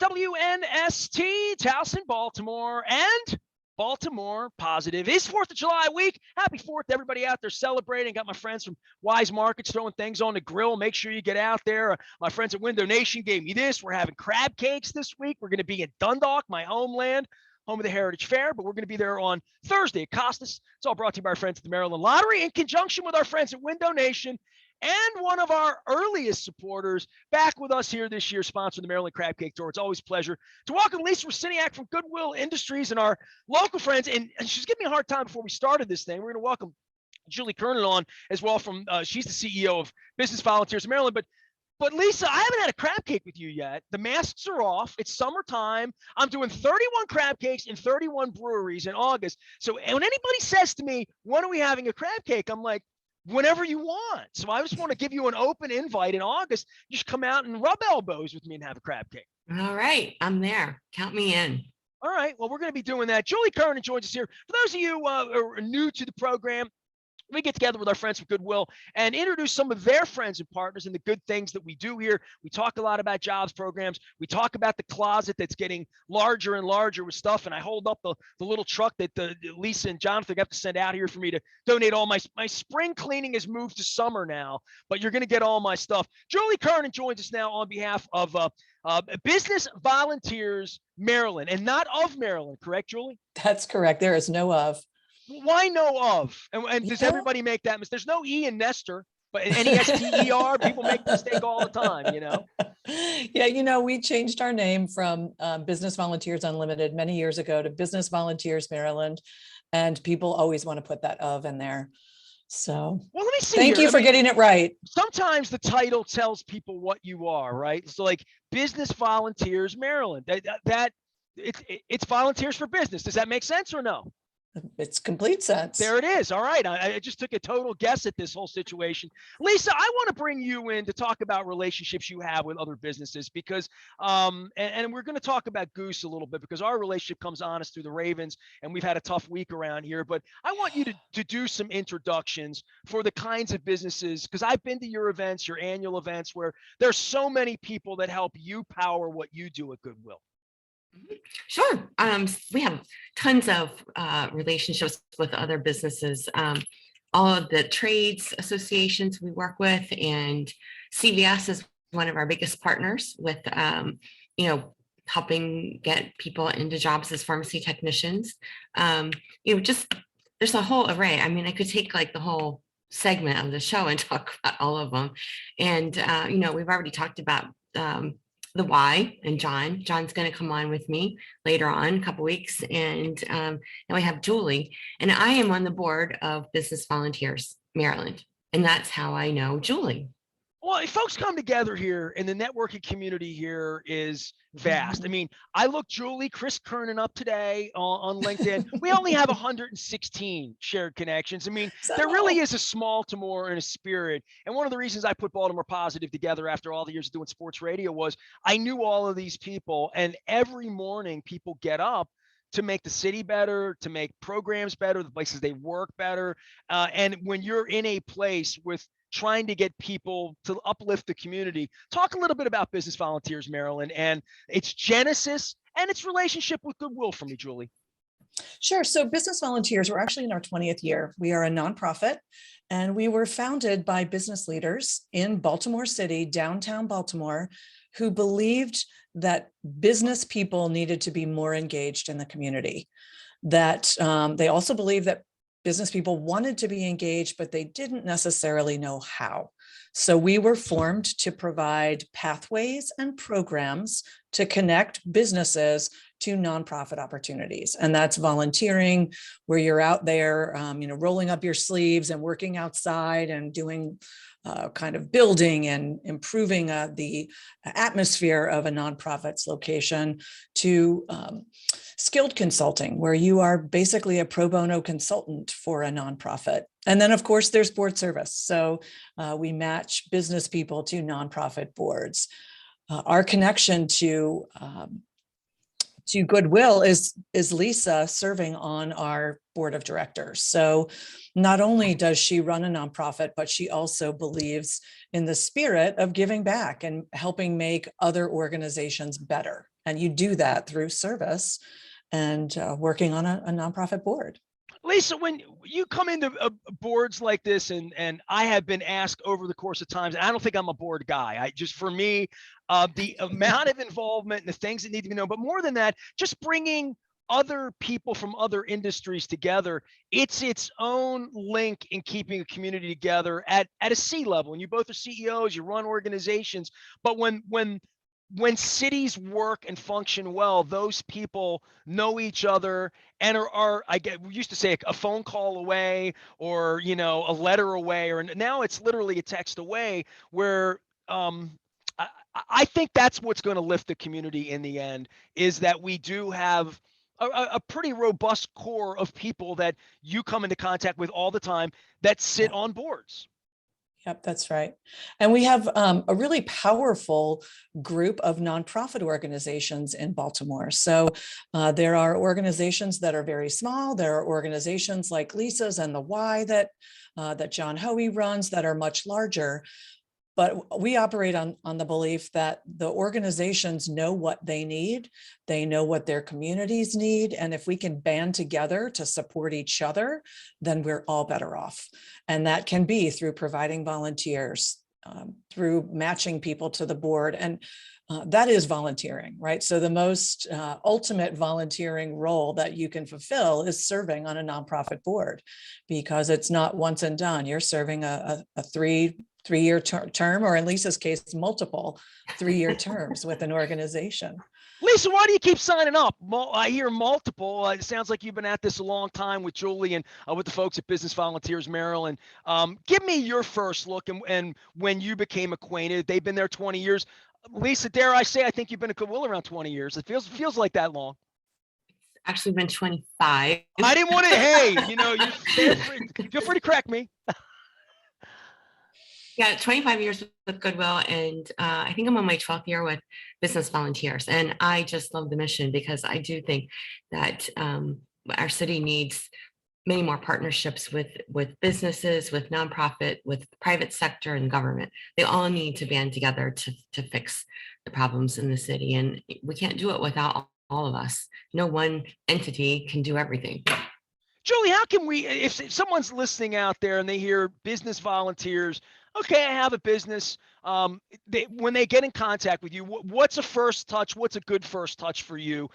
WNST, Towson, Baltimore, and Baltimore Positive. It's 4th of July week. Happy 4th to everybody out there celebrating. Got my friends from Wise Markets throwing things on the grill. Make sure you get out there. My friends at Window Nation gave me this. We're having crab cakes this week. We're going to be in Dundalk, my homeland, home of the Heritage Fair, but we're going to be there on Thursday at Costas. It's all brought to you by our friends at the Maryland Lottery in conjunction with our friends at Window Nation. And one of our earliest supporters back with us here this year, sponsoring the Maryland Crab Cake Tour. It's always a pleasure to welcome Lisa Rusyniak from Goodwill Industries and our local friends. And she's giving me a hard time before we started this thing. We're going to welcome Julie Kernan on as well from, she's the CEO of Business Volunteers of Maryland. But Lisa, I haven't had a crab cake with you yet. The masks are off. It's summertime. I'm doing 31 crab cakes in 31 breweries in August. So when anybody says to me, when are we having a crab cake? I'm like, whenever you want. So I just want to give you an open invite in August. Just come out and rub elbows with me and have a crab cake. All right. I'm there. Count me in. All right. Well, we're going to be doing that. Julie Kernan joins us here. For those of you who are new to the program, we get together with our friends from Goodwill and introduce some of their friends and partners and the good things that we do here. We talk a lot about jobs programs. We talk about the closet that's getting larger and larger with stuff. And I hold up the little truck that Lisa and Jonathan have to send out here for me to donate all my spring cleaning has moved to summer now, but you're going to get all my stuff. Julie Kernan joins us now on behalf of Business Volunteers Maryland, and not of Maryland, correct, Julie? That's correct. There is no of. Why no of? And does everybody make that mistake? There's no E in Nestor, but N-E-S-T-E-R, people make the mistake all the time, you know? Yeah, we changed our name from Business Volunteers Unlimited many years ago to Business Volunteers Maryland, and people always want to put that of in there. So well, let me see. Thank you for getting it right. Sometimes the title tells people what you are, right? So like Business Volunteers Maryland, it's volunteers for business. Does that make sense or no? It's complete sense. There it is. All right. I just took a total guess at this whole situation. Lisa, I want to bring you in to talk about relationships you have with other businesses because, and we're going to talk about Goose a little bit because our relationship comes on us through the Ravens and we've had a tough week around here, but I want you to do some introductions for the kinds of businesses, because I've been to your events, your annual events, where there's so many people that help you power what you do at Goodwill. Sure. We have tons of relationships with other businesses, all of the trades associations we work with, and CVS is one of our biggest partners with, helping get people into jobs as pharmacy technicians. Just there's a whole array. I mean, I could take like the whole segment of the show and talk about all of them. And, we've already talked about the why, and John's going to come on with me later on a couple weeks, and now we have Julie, and I am on the board of Business Volunteers Maryland, and that's how I know Julie. Well, if folks come together here, and the networking community here is vast. I mean, I looked Julie, Chris Kernan up today on LinkedIn. We only have 116 shared connections. I mean, there really is a small to more in a spirit. And one of the reasons I put Baltimore Positive together after all the years of doing sports radio was I knew all of these people, and every morning people get up to make the city better, to make programs better, the places they work better. And when you're in a place with trying to get people to uplift the community, talk a little bit about Business Volunteers Maryland and its genesis and its relationship with Goodwill for me, Julie. Sure. So Business Volunteers, we're actually in our 20th year. We are a nonprofit, and we were founded by business leaders in Baltimore City, downtown Baltimore, who believed that business people needed to be more engaged in the community. That they also believed that business people wanted to be engaged, but they didn't necessarily know how. So we were formed to provide pathways and programs to connect businesses to nonprofit opportunities. And that's volunteering, where you're out there, rolling up your sleeves and working outside and doing kind of building and improving the atmosphere of a nonprofit's location, to skilled consulting, where you are basically a pro bono consultant for a nonprofit. And then, of course, there's board service. So we match business people to nonprofit boards. Our connection to to Goodwill is Lisa serving on our board of directors. So not only does she run a nonprofit, but she also believes in the spirit of giving back and helping make other organizations better. And you do that through service and working on a nonprofit board. Lisa, when you come into boards like this, and I have been asked over the course of times, and I don't think I'm a board guy. I just, for me, the amount of involvement and the things that need to be known, but more than that, just bringing other people from other industries together, it's its own link in keeping a community together at a C level. And you both are CEOs, you run organizations, but when cities work and function well, those people know each other and we used to say a phone call away, or, a letter away, or now it's literally a text away, where I think that's what's going to lift the community in the end, is that we do have a pretty robust core of people that you come into contact with all the time that sit on boards. Yep, that's right. And we have a really powerful group of nonprofit organizations in Baltimore. So there are organizations that are very small. There are organizations like Lisa's and the Y that John Hoey runs that are much larger. But we operate on the belief that the organizations know what they need. They know what their communities need. And if we can band together to support each other, then we're all better off. And that can be through providing volunteers, through matching people to the board. And that is volunteering, right? So the most ultimate volunteering role that you can fulfill is serving on a nonprofit board, because it's not once and done. You're serving a three-year term, or in Lisa's case, multiple 3-year terms with an organization. Lisa, why do you keep signing up? I hear multiple. It sounds like you've been at this a long time with Julie and with the folks at Business Volunteers Maryland. Give me your first look and when you became acquainted. They've been there 20 years. Lisa, dare I say, I think you've been at Goodwill around 20 years. It feels like that long. Actually been 25. I didn't want to, hey, you feel free to correct me. Yeah, 25 years with Goodwill, and I think I'm on my 12th year with Business Volunteers. And I just love the mission, because I do think that our city needs many more partnerships with businesses, with nonprofit, with private sector and government. They all need to band together to fix the problems in the city. And we can't do it without all of us. No one entity can do everything. Julie, how can we, if someone's listening out there and they hear Business Volunteers, okay, I have a business. When they get in contact with you, what's a first touch? What's a good first touch for you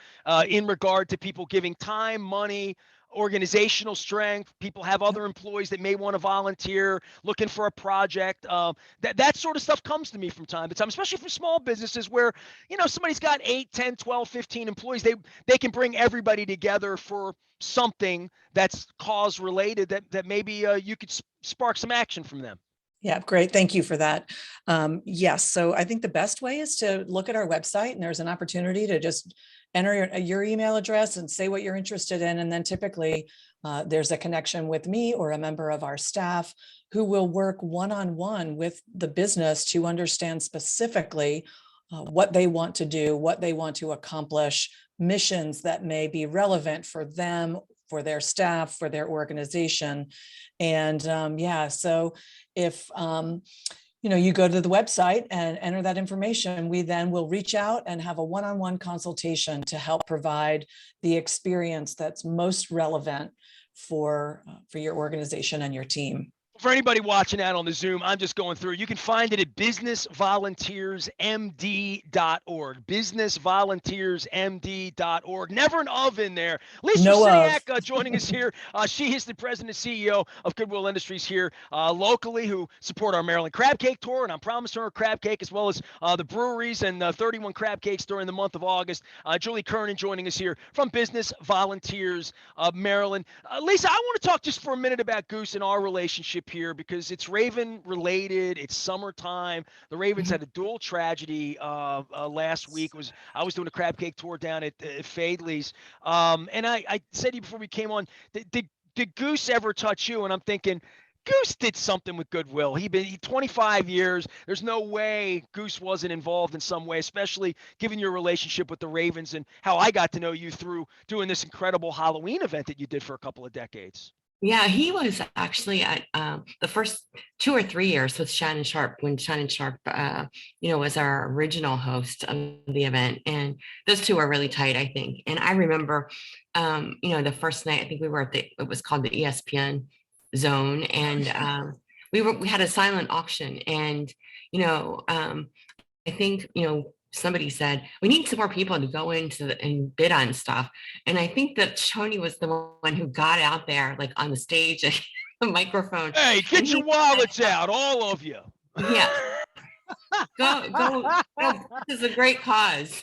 in regard to people giving time, money, organizational strength? People have other employees that may want to volunteer, looking for a project. That sort of stuff comes to me from time to time, especially for small businesses where, somebody's got 8, 10, 12, 15 employees. They can bring everybody together for something that's cause related that maybe you could spark some action from them. Yeah, great. Thank you for that. Yes. So I think the best way is to look at our website, and there's an opportunity to just enter your email address and say what you're interested in. And then typically there's a connection with me or a member of our staff who will work one-on-one with the business to understand specifically what they want to do, what they want to accomplish, missions that may be relevant for them, for their staff, for their organization. And so if you go to the website and enter that information, we then will reach out and have a one-on-one consultation to help provide the experience that's most relevant for your organization and your team. For anybody watching out on the Zoom, I'm just going through. You can find it at businessvolunteersmd.org. Businessvolunteersmd.org. Never an of in there. Lisa Rusyniak joining us here. She is the president and CEO of Goodwill Industries here locally, who support our Maryland Crab Cake Tour, and I'm promising her a crab cake as well as the breweries and 31 crab cakes during the month of August. Julie Kernan joining us here from Business Volunteers Maryland. Lisa, I want to talk just for a minute about Goose and our relationship here, because it's Raven related. It's summertime. The Ravens had a dual tragedy last week. I was doing a crab cake tour down at Fadley's, and I said to you before we came on, did Goose ever touch you? And I'm thinking, Goose did something with Goodwill. He 25 years. There's no way Goose wasn't involved in some way, especially given your relationship with the Ravens and how I got to know you through doing this incredible Halloween event that you did for a couple of decades. Yeah, he was actually at the first 2 or 3 years with Shannon Sharp when Shannon Sharp, was our original host of the event, and those two are really tight, I think. And I remember, the first night I think we were at it was called the ESPN Zone, and we had a silent auction, and I think somebody said we need some more people to go into and bid on stuff, and I think that Tony was the one who got out there like on the stage and the microphone. Hey, get your wallets out, all of you. Yeah, go! This is a great cause.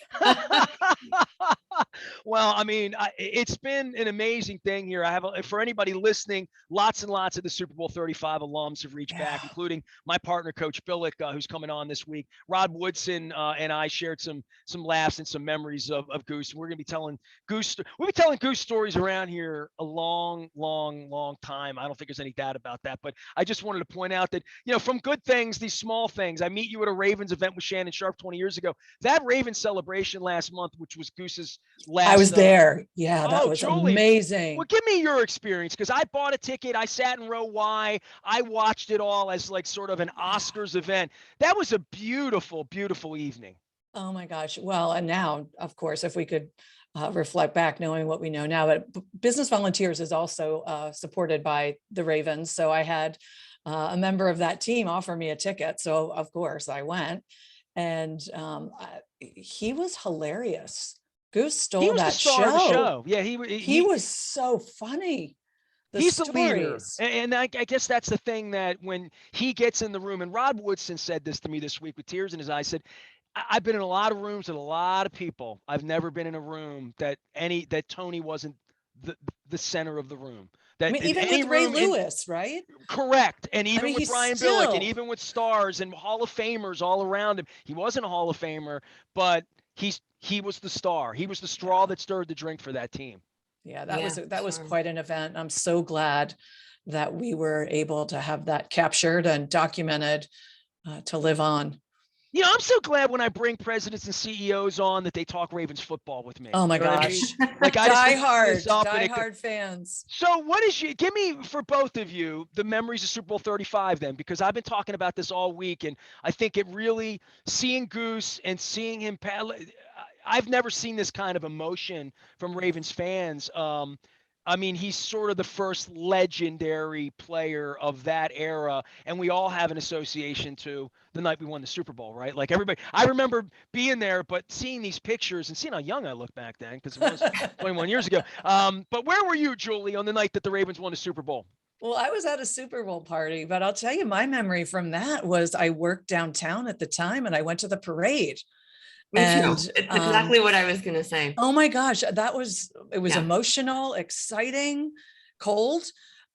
Well, I mean, it's been an amazing thing here. I have, for anybody listening, lots and lots of the Super Bowl 35 alums have reached back, including my partner, Coach Billick, who's coming on this week. Rod Woodson and I shared some laughs and some memories of Goose. We're going to be telling Goose stories around here a long, long, long time. I don't think there's any doubt about that. But I just wanted to point out that, from good things, these small things. I meet you at a Ravens event with Shannon Sharp 20 years ago. That Ravens celebration last month, which was Goose's last. I was there. Yeah, that was Julie, amazing. Well, give me your experience, because I bought a ticket. I sat in row Y. I watched it all as like sort of an Oscars event. That was a beautiful, beautiful evening. Oh my gosh. Well, and now, of course, if we could reflect back, knowing what we know now, but Business Volunteers is also supported by the Ravens. So I had a member of that team offer me a ticket. So of course I went, and he was hilarious. Goose stole that show. Yeah, he was so funny. He's the leader. And I guess that's the thing, that when he gets in the room, and Rod Woodson said this to me this week with tears in his eyes, said, I've been in a lot of rooms with a lot of people. I've never been in a room that Tony wasn't the center of the room. That even with Ray Lewis, right? Correct. And even with Brian Billick, and even with stars and Hall of Famers all around him. He wasn't a Hall of Famer, but he was the star. He was the straw that stirred the drink for that team. Yeah, that was quite an event. I'm so glad that we were able to have that captured and documented to live on. I'm so glad when I bring presidents and CEOs on that they talk Ravens football with me. Oh my gosh. I mean? Like die hard fans. So give me, for both of you, the memories of Super Bowl 35 then, because I've been talking about this all week, and I think it really, seeing Goose and seeing him, I've never seen this kind of emotion from Ravens fans. I mean, he's sort of the first legendary player of that era, and we all have an association to the night we won the Super Bowl, right? Like everybody, I remember being there, but seeing these pictures and seeing how young I look back then, because it was 21 years ago. But where were you, Julie, on the night that the Ravens won the Super Bowl? Well, I was at a Super Bowl party, but I'll tell you, my memory from that was I worked downtown at the time, and I went to the parade. It's exactly what I was going to say. Oh my gosh, it was emotional, exciting, cold,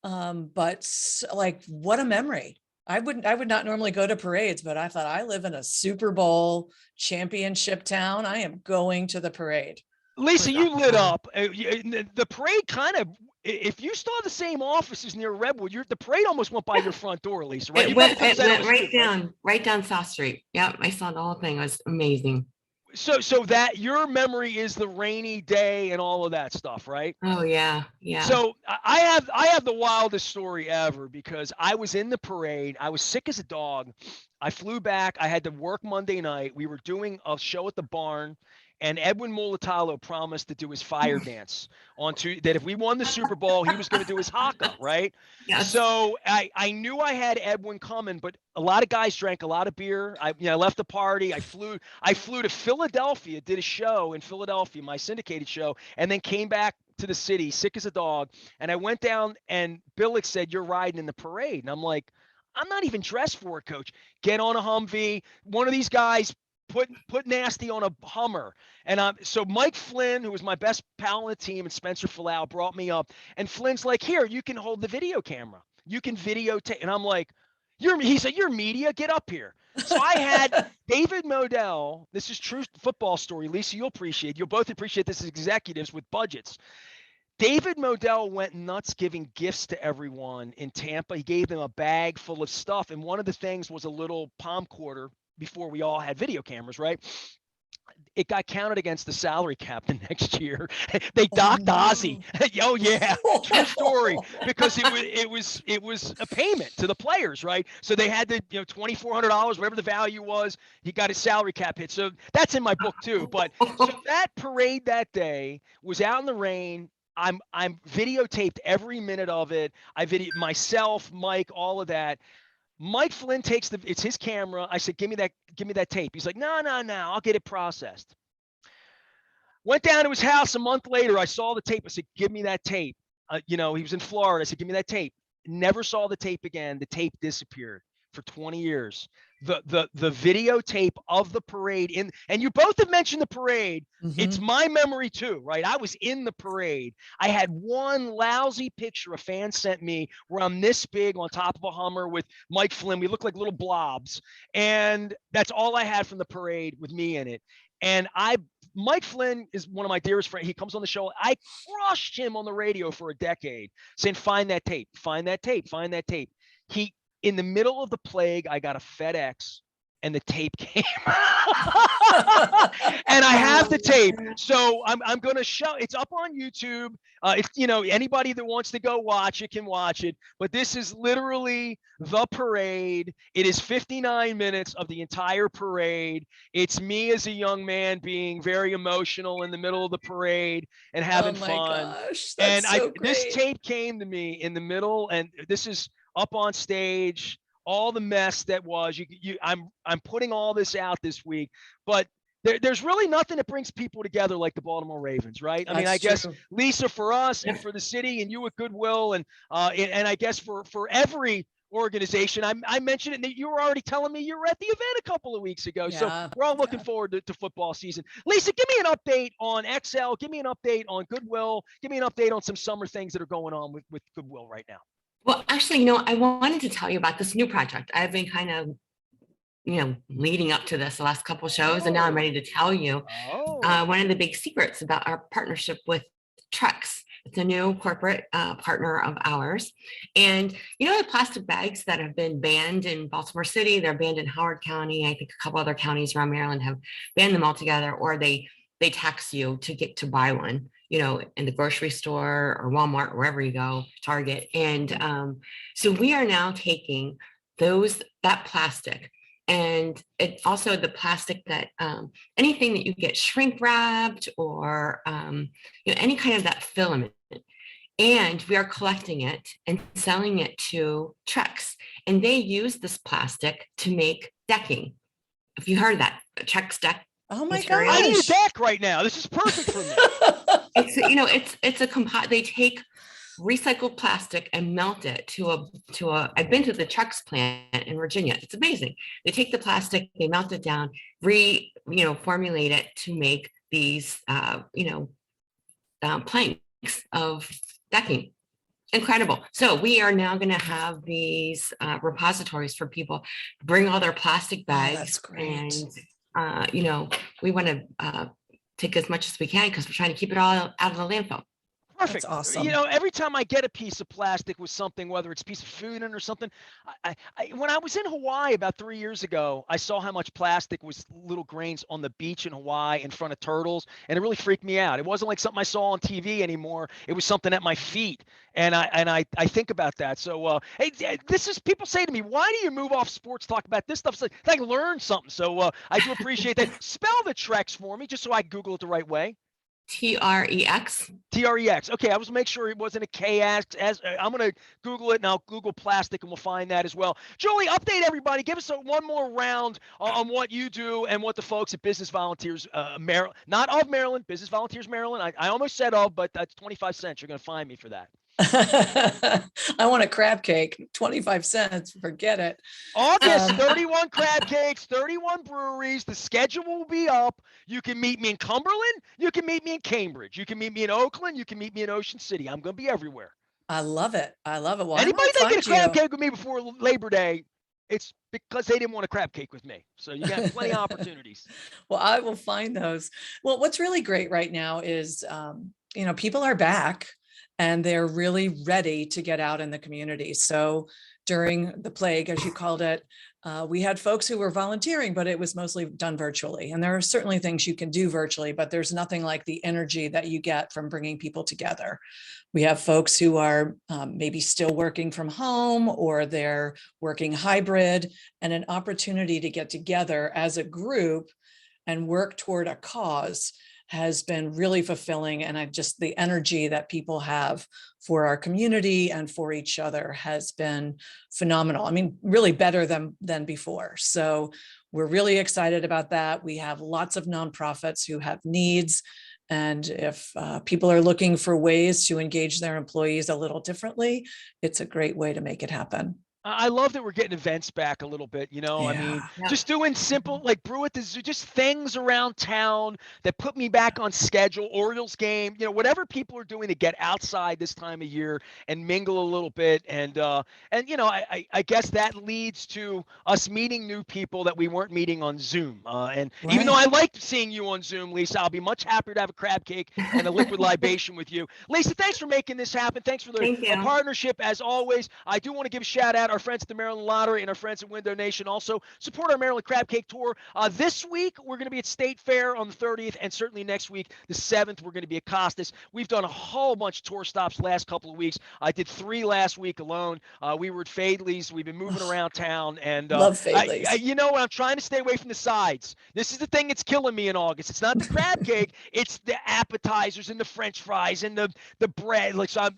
but like, what a memory. I would not normally go to parades, but I thought, I live in a Super Bowl championship town. I am going to the parade. Lisa, you lit up. The parade kind of, if you still have the same offices near Redwood, the parade almost went by your front door, Lisa, right? It went right down South Street. Yep, I saw the whole thing. It was amazing. So that your memory is the rainy day and all of that stuff, right? Oh yeah. So I have the wildest story ever, because I was in the parade. I was sick as a dog. I flew back. I had to work Monday night. We were doing a show at the barn, and Edwin Mulatalo promised to do his fire dance that if we won the Super Bowl, he was going to do his haka, right? Yes. So I knew I had Edwin coming, but a lot of guys drank a lot of beer. I left the party. I flew to Philadelphia, did a show in Philadelphia, my syndicated show, and then came back to the city, sick as a dog. And I went down, and Billick said, "You're riding in the parade." And I'm like, I'm not even dressed for it, coach. Get on a Humvee. One of these guys put Nasty on a Hummer. And so Mike Flynn, who was my best pal on the team, and Spencer Falau brought me up. And Flynn's like, "Here, you can hold the video camera. You can videotape." And I'm like, he said, "You're media, get up here." So I had David Modell. This is true football story. Lisa, you'll both appreciate this as executives with budgets. David Modell went nuts giving gifts to everyone in Tampa. He gave them a bag full of stuff. And one of the things was a little palm quarter before we all had video cameras, right? It got counted against the salary cap the next year. They docked Ozzy. Oh yeah, true story. Because it was a payment to the players, right? So they had to, $2,400, whatever the value was. He got his salary cap hit. So that's in my book too. But so that parade that day was out in the rain. I'm videotaped every minute of it. I videoed myself, Mike, all of that. Mike Flynn it's his camera. I said, give me that tape. He's like, no, I'll get it processed. Went down to his house a month later. I saw the tape. I said, give me that tape. He was in Florida. I said, give me that tape. Never saw the tape again. The tape disappeared for 20 years. The videotape of the parade and you both have mentioned the parade. Mhm. It's my memory too, right? I was in the parade. I had one lousy picture a fan sent me where I'm this big on top of a Hummer with Mike Flynn. We look like little blobs. And that's all I had from the parade with me in it. And Mike Flynn is one of my dearest friends. He comes on the show. I crushed him on the radio for a decade saying, find that tape, find that tape, find that tape. In the middle of the plague, I got a FedEx and the tape came. And I have the tape. So I'm going to show, it's up on YouTube. It's, anybody that wants to go watch it can watch it. But this is literally the parade. It is 59 minutes of the entire parade. It's me as a young man being very emotional in the middle of the parade and having fun. Gosh, And that's so this great. tape came to me in the middle, and this is up on stage, all the mess that was. I'm putting all this out this week, but there's really nothing that brings people together like the Baltimore Ravens, right? I mean, I guess true. Lisa for us and for the city, and you at Goodwill, and I guess for every organization. I mentioned it, and you were already telling me you were at the event a couple of weeks ago. So we're all looking forward to football season. Lisa, give me an update on XL. Give me an update on Goodwill. Give me an update on some summer things that are going on with Goodwill right now. Well, actually, I wanted to tell you about this new project. I've been kind of, leading up to this the last couple of shows, and now I'm ready to tell you one of the big secrets about our partnership with Trex. It's a new corporate partner of ours. And the plastic bags that have been banned in Baltimore City, they're banned in Howard County. I think a couple other counties around Maryland have banned them altogether, or they tax you to get to buy one, in the grocery store or Walmart, wherever you go, Target. And so we are now taking that plastic, and it also the plastic that anything that you get shrink wrapped or any kind of that filament, and we are collecting it and selling it to Trex, and they use this plastic to make decking. If you heard that, Trex deck. Oh my material. gosh. I need a deck right now. This is perfect for me. It's a composite. They take recycled plastic and melt it to a I've been to the Trex plant in Virginia. It's amazing. They take the plastic, they melt it down, formulate it to make these planks of decking. Incredible. So we are now going to have these repositories for people bring all their plastic bags. That's great. And we want to take as much as we can because we're trying to keep it all out of the landfill. Perfect. That's awesome. Every time I get a piece of plastic with something, whether it's a piece of food in or something, when I was in Hawaii about 3 years ago, I saw how much plastic was little grains on the beach in Hawaii in front of turtles, and it really freaked me out. It wasn't like something I saw on TV anymore. It was something at my feet, and I think about that. So, hey, this is people say to me, "Why do you move off sports talk about this stuff?" So I learn something. So I do appreciate that. Spell the Trex for me, just so I Google it the right way. Trex. Trex. Okay, I was make sure it wasn't a KS. I'm going to Google it, and I'll Google plastic, and we'll find that as well. Julie, update everybody. Give us one more round on what you do and what the folks at Business Volunteers Maryland, not of Maryland, Business Volunteers Maryland. I almost said of, but that's 25 cents. You're going to find me for that. I want a crab cake, 25 cents. Forget it. August, 31 crab cakes, 31 breweries. The schedule will be up. You can meet me in Cumberland. You can meet me in Cambridge. You can meet me in Oakland. You can meet me in Ocean City. I'm going to be everywhere. I love it. I love it. Well, anybody that get a crab cake with me before Labor Day, it's because they didn't want a crab cake with me. So you got plenty of opportunities. Well, I will find those. Well, what's really great right now is, people are back. and they're really ready to get out in the community. So during the plague, as you called it, we had folks who were volunteering, but it was mostly done virtually. And there are certainly things you can do virtually, but there's nothing like the energy that you get from bringing people together. We have folks who are maybe still working from home, or they're working hybrid, and an opportunity to get together as a group and work toward a cause has been really fulfilling. And the energy that people have for our community and for each other has been phenomenal. I mean, really better than before. So we're really excited about that. We have lots of nonprofits who have needs. And if people are looking for ways to engage their employees a little differently, it's a great way to make it happen. I love that we're getting events back a little bit, I mean, Yeah. just doing simple, like brew at the zoo, just things around town that put me back on schedule, Orioles game, whatever people are doing to get outside this time of year and mingle a little bit. And I guess that leads to us meeting new people that we weren't meeting on Zoom. And even though I liked seeing you on Zoom, Lisa, I'll be much happier to have a crab cake and a liquid libation with you. Lisa, thanks for making this happen. Thanks for the Thank you. partnership as always. I do want to give a shout out our friends at the Maryland Lottery and our friends at Window Nation. Also support our Maryland Crab Cake Tour. This week we're going to be at State Fair on the 30th, and certainly next week, the 7th, we're going to be at Costas. We've done a whole bunch of tour stops last couple of weeks. I did 3 last week alone. We were at Fadley's. We've been moving around town, and Love Fadley's. I'm trying to stay away from the sides. This is the thing that's killing me in August. It's not the crab cake; it's the appetizers and the French fries and the bread. Like, so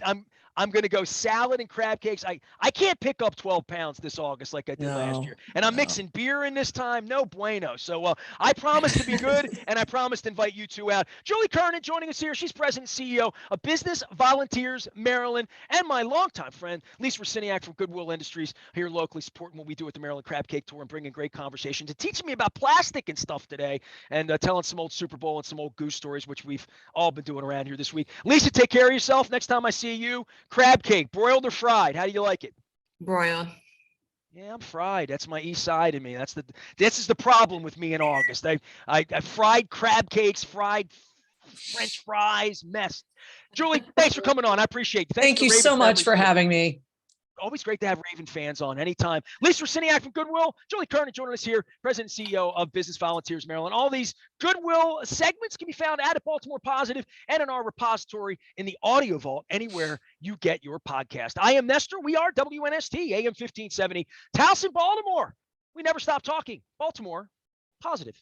I'm going to go salad and crab cakes. I can't pick up 12 pounds this August like I did last year. And I'm mixing beer in this time. No bueno. So I promise to be good, and I promise to invite you two out. Julie Kernan joining us here. She's president and CEO of Business Volunteers Maryland, and my longtime friend, Lisa Rusyniak from Goodwill Industries, here locally supporting what we do at the Maryland Crab Cake Tour and bringing great conversation to teaching me about plastic and stuff today, and telling some old Super Bowl and some old Goose stories, which we've all been doing around here this week. Lisa, take care of yourself. Next time I see you, crab cake, broiled or fried? How do you like it? Broiled. Yeah, I'm fried. That's my east side of me. This is the problem with me in August. I fried crab cakes, fried French fries, mess. Julie, thanks for coming on. I appreciate it. Thank you so much for having me. Always great to have Raven fans on anytime. Lisa Rusyniak from Goodwill, Julie Kernan joining us here, President and CEO of Business Volunteers Maryland. All these Goodwill segments can be found at Baltimore Positive and in our repository in the audio vault anywhere you get your podcast. I am Nestor. We are WNST, AM 1570, Towson, Baltimore. We never stop talking. Baltimore Positive.